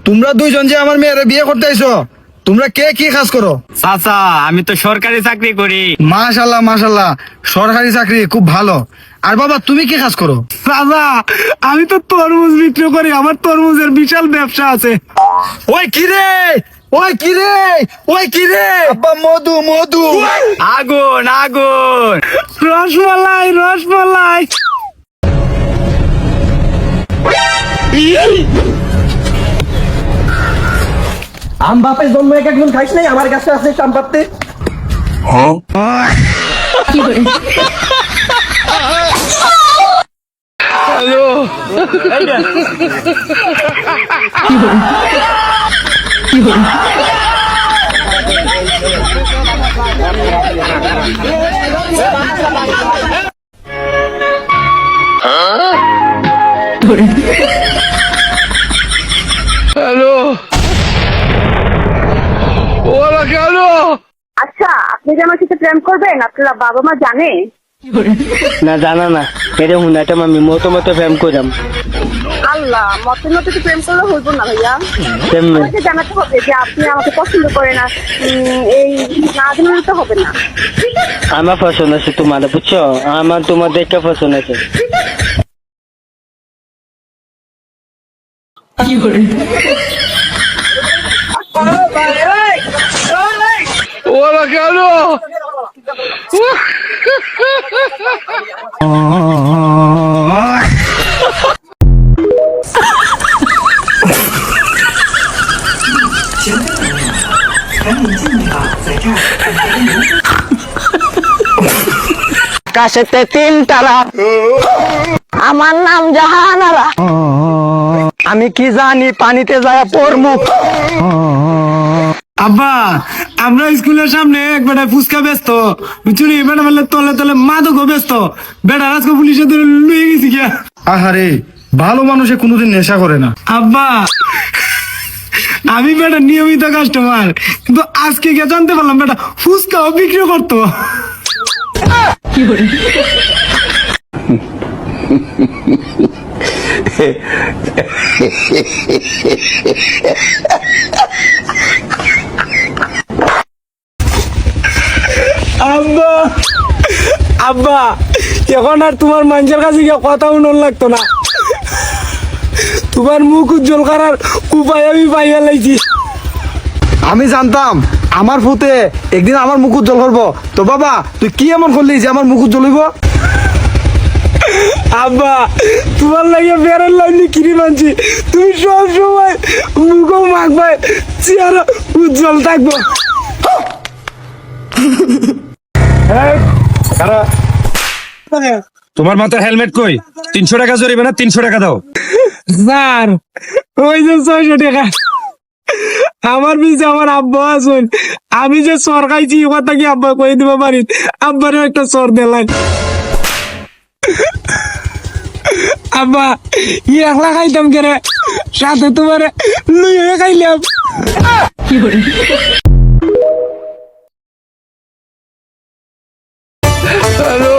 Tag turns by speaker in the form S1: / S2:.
S1: তোমরা দুইজন যে আমার মেয়ের বিয়ে করতে আইছো, তোমরা কে কি কাজ করো?
S2: চাচা আমি তো সরকারি চাকরি করি।
S1: মাশাল্লাহ মাশাল্লাহ, সরকারি চাকরি খুব ভালো। আর বাবা তুমি কি কাজ করো?
S3: চাচা আমি তো তরমুজ বিক্রি করি, আমার তরমুজের বিশাল ব্যবসা আছে।
S1: ওই কি রে, ওই কি রে, ওই কি রে, আব্বা মধু মধু।
S2: আগুন আগুন।
S3: রসমালাই রসমালাই।
S4: আম বাপের জন্য এক একজন খাইস নাই, আমার কাছে আছে আম পাততে।
S5: আচ্ছা, আপনি যে আমার সাথে প্রেম করবেন আপনার বাবা মা জানে?
S4: না জানা না, এটা হুনাটা আমি মতো মতো প্রেম করাম।
S5: আল্লাহ, মতে মতে তো প্রেম করলে হইব না ভাইয়া।
S4: কেমনে?
S5: আমাকে জানাতে হবে যে আপনি আমাকে পছন্দ করেন না, এই না জানালে তো হবে না।
S4: আমার পছন্দ আছে তোমার, বুঝছো? আমার তোমার দেখে পছন্দ আছে। আকাশেতে তিন তারা,
S5: আমার নাম জাহানারা।
S4: আমি কি জানি পানিতে যায় পড়মু।
S3: আব্বা আমরা স্কুলের সামনে এক বেটা ফুচকা ব্যস্ত, বুঝলি? বেটা বললে তলে তলে মাদকও ব্যস্ত। বেটা আজকে পুলিশে ধরে লুয়ে গেছি গিয়া।
S1: আহারে, ভালো মানুষে কোনোদিন নেশা করে না।
S3: আব্বা আমি বেটা নিয়মিত কাস্টমার, কিন্তু আজকে গিয়ে জানতে পারলাম বেটা ফুচকাও বিক্রি করতো। আব্বা আব্বা এখন আর তোমার মানুষের কাছে গিয়ে কথা উন্নয়ন লাগতো না, তোমার মুখ উজ্জ্বল করার উপায় আমি পাইয়া লাইছি।
S1: আমি জানতাম আমার ফুতে একদিন আমার মুখ উজ্জ্বল করবো। তো বাবা তুই কি এমন করলি যে আমার মুখ উজ্জ্বল হইব?
S3: আব্বা তোমার লাগে বেড়ার লাইনি কিনে মানছি, তুমি সব সময় মুখও মাখবে, চেহারা উজ্জ্বল থাকবো।
S6: তোমার মাথার হেলমেট কই? 300 টাকা জরিমানা, 300 টাকা দাও।
S3: স্যার ওই যে 600 টাকা আমার পিছে আমার আব্বা আসুন, আমি যে সর খাইছি ও কথা কি আব্বা কই দিব পারি? আব্বারও একটা সর দিলাম। আব্বা ই একলা খাইতাম কেরে, সাথে তোমার লুইয়ে খাইলাম।
S1: হ্যালো